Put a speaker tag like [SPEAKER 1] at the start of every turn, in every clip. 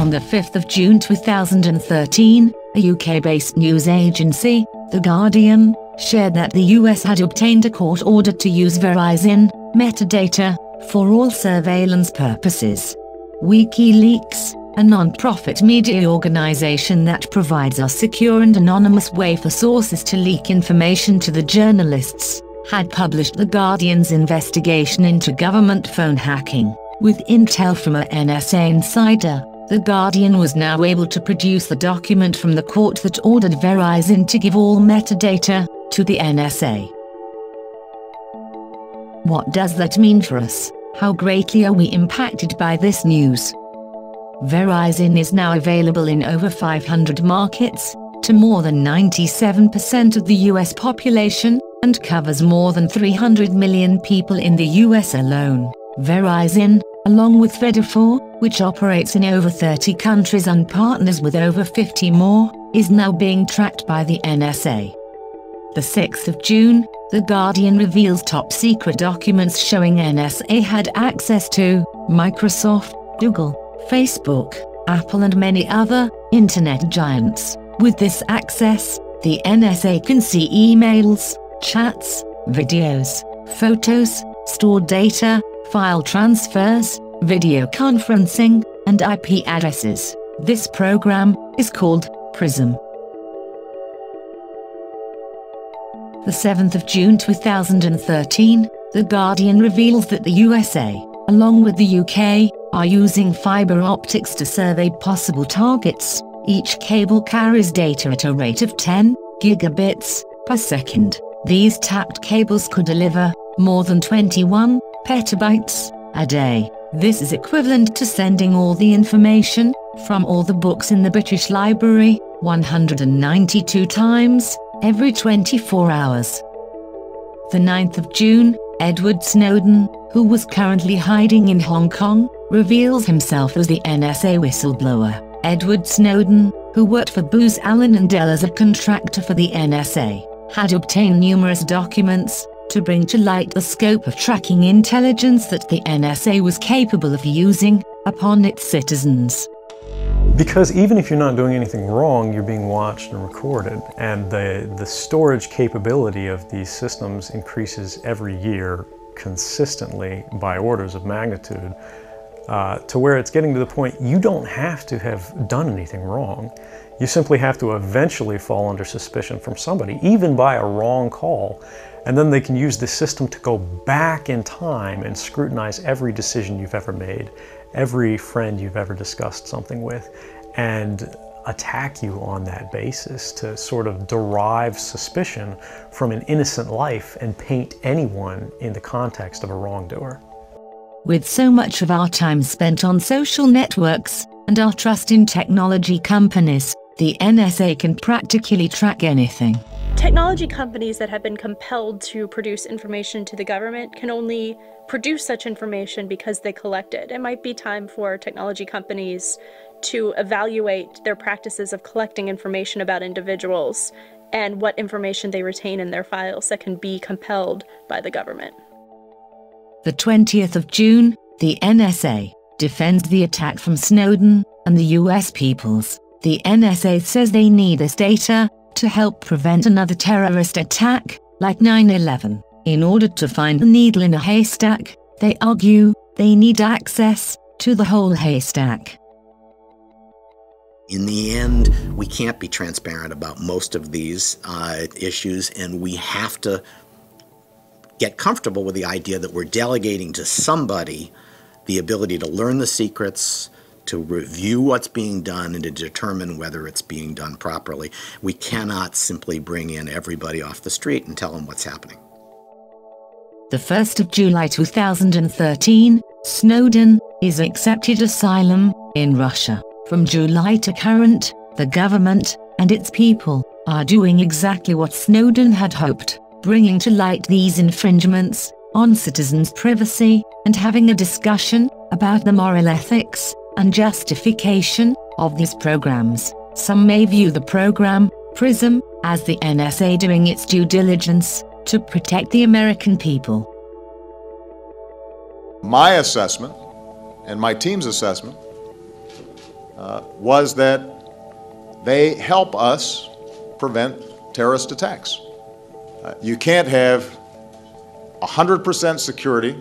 [SPEAKER 1] On the 5th of June 2013, a UK-based news agency, The Guardian, shared that the US had obtained a court order to use Verizon metadata for all surveillance purposes. WikiLeaks, a non-profit media organization that provides a secure and anonymous way for sources to leak information to the journalists, had published The Guardian's investigation into government phone hacking. With intel from a NSA insider, The Guardian was now able to produce the document from the court that ordered Verizon to give all metadata to the NSA. What does that mean for us? How greatly are we impacted by this news? Verizon is now available in over 500 markets, to more than 97% of the US population, and covers more than 300 million people in the US alone. Verizon, along with Traitor, which operates in over 30 countries and partners with over 50 more, is now being tracked by the NSA. The 6th of June, The Guardian reveals top-secret documents showing NSA had access to Microsoft, Google, Facebook, Apple and many other internet giants. With this access, the NSA can see emails, chats, videos, photos, stored data, file transfers, video conferencing, and IP addresses. This program is called PRISM. The 7th of June 2013, The Guardian reveals that the USA, along with the UK, are using fiber optics to survey possible targets. Each cable carries data at a rate of 10 gigabits per second. These tapped cables could deliver more than 21 petabytes a day. This is equivalent to sending all the information from all the books in the British Library 192 times every 24 hours. The 9th of June, Edward Snowden, who was currently hiding in Hong Kong, reveals himself as the NSA whistleblower. Edward Snowden, who worked for Booz Allen and Dell as a contractor for the NSA, had obtained numerous documents to bring to light the scope of tracking intelligence that the NSA was capable of using upon its citizens.
[SPEAKER 2] Because even if you're not doing anything wrong, you're being watched and recorded, and the storage capability of these systems increases every year consistently by orders of magnitude, to where it's getting to the point you don't have to have done anything wrong. You simply have to eventually fall under suspicion from somebody, even by a wrong call, and then they can use the system to go back in time and scrutinize every decision you've ever made, every friend you've ever discussed something with, and attack you on that basis to sort of derive suspicion from an innocent life and paint anyone in the context of a wrongdoer.
[SPEAKER 1] With so much of our time spent on social networks and our trust in technology companies, the NSA can practically track anything.
[SPEAKER 3] Technology companies that have been compelled to produce information to the government can only produce such information because they collect it. It might be time for technology companies to evaluate their practices of collecting information about individuals and what information they retain in their files that can be compelled by the government.
[SPEAKER 1] The 20th of June, the NSA defends the attack from Snowden and the US peoples. The NSA says they need this data to help prevent another terrorist attack, like 9/11. In order to find a needle in a haystack, they argue they need access to the whole haystack.
[SPEAKER 4] In the end, we can't be transparent about most of these issues, and we have to get comfortable with the idea that we're delegating to somebody the ability to learn the secrets, to review what's being done, and to determine whether it's being done properly. We cannot simply bring in everybody off the street and tell them what's happening.
[SPEAKER 1] The 1st of July 2013, Snowden is accepted asylum in Russia. From July to current, the government and its people are doing exactly what Snowden had hoped, bringing to light these infringements on citizens' privacy and having a discussion about the moral ethics and justification of these programs. Some may view the program, PRISM, as the NSA doing its due diligence to protect the American people.
[SPEAKER 5] My assessment and my team's assessment was that they help us prevent terrorist attacks. You can't have 100% security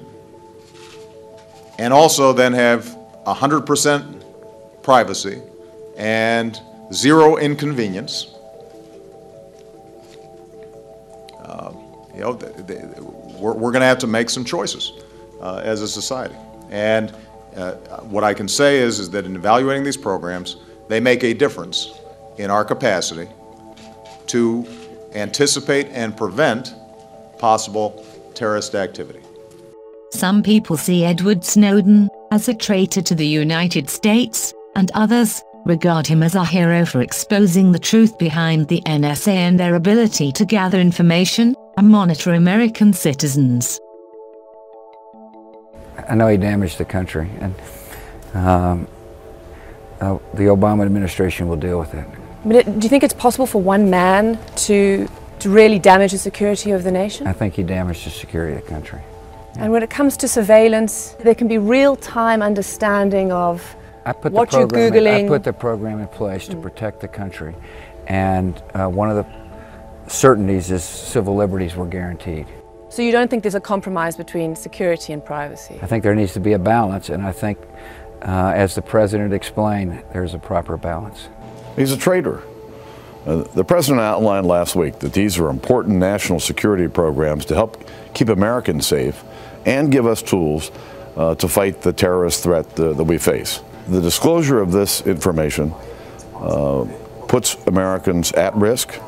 [SPEAKER 5] and also then have 100% privacy and zero inconvenience. We're going to have to make some choices as a society. And what I can say is that in evaluating these programs, they make a difference in our capacity to anticipate and prevent possible terrorist activity.
[SPEAKER 1] Some people see Edward Snowden as a traitor to the United States, and others regard him as a hero for exposing the truth behind the NSA and their ability to gather information and monitor American citizens.
[SPEAKER 6] I know he damaged the country, and the Obama administration will deal with it.
[SPEAKER 7] But do you think it's possible for one man to really damage the security of the nation?
[SPEAKER 6] I think he damaged the security of the country.
[SPEAKER 7] And when it comes to surveillance, there can be real-time understanding of what you're Googling.
[SPEAKER 6] I put the program in place to protect the country, and one of the certainties is civil liberties were guaranteed.
[SPEAKER 7] So you don't think there's a compromise between security and privacy?
[SPEAKER 6] I think there needs to be a balance, and I think, as the President explained, there's a proper balance.
[SPEAKER 8] He's a traitor. The President outlined last week that these are important national security programs to help keep Americans safe and give us tools to fight the terrorist threat that we face. The disclosure of this information puts Americans at risk.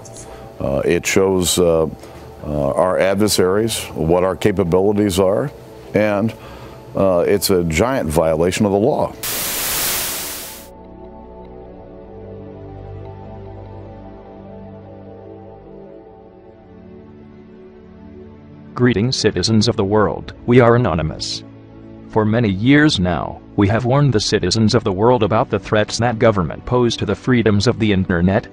[SPEAKER 8] It shows our adversaries what our capabilities are, and it's a giant violation of the law.
[SPEAKER 9] Greetings, citizens of the world. We are anonymous. For many years now, we have warned the citizens of the world about the threats that government pose to the freedoms of the internet.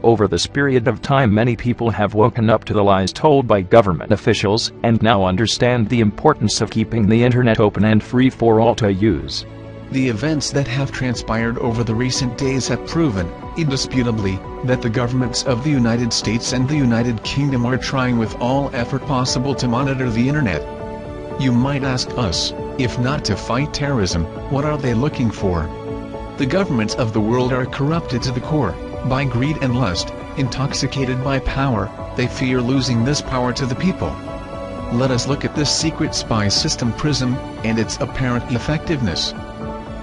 [SPEAKER 9] Over this period of time, many people have woken up to the lies told by government officials and now understand the importance of keeping the internet open and free for all to use.
[SPEAKER 10] The events that have transpired over the recent days have proven, indisputably, that the governments of the United States and the United Kingdom are trying with all effort possible to monitor the internet. You might ask us, if not to fight terrorism, what are they looking for? The governments of the world are corrupted to the core, by greed and lust, intoxicated by power. They fear losing this power to the people. Let us look at this secret spy system PRISM, and its apparent effectiveness.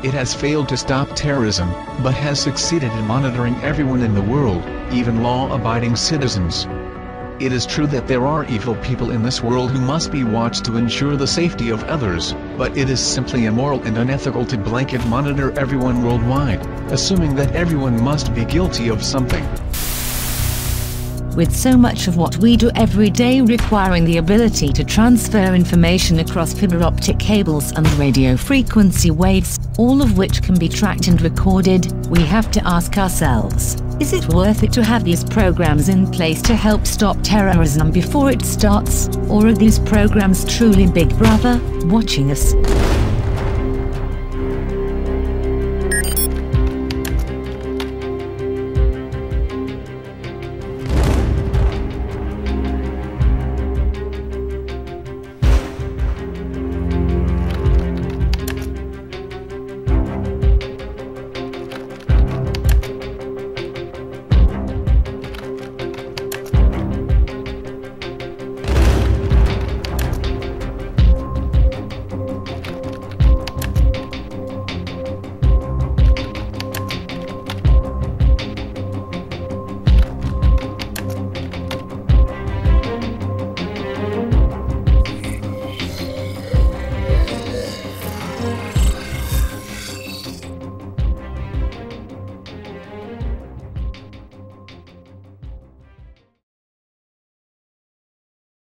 [SPEAKER 10] It has failed to stop terrorism, but has succeeded in monitoring everyone in the world, even law-abiding citizens. It is true that there are evil people in this world who must be watched to ensure the safety of others, but it is simply immoral and unethical to blanket monitor everyone worldwide, assuming that everyone must be guilty of something.
[SPEAKER 1] With so much of what we do every day requiring the ability to transfer information across fiber optic cables and radio frequency waves, all of which can be tracked and recorded, we have to ask ourselves, is it worth it to have these programs in place to help stop terrorism before it starts, or are these programs truly Big Brother, watching us?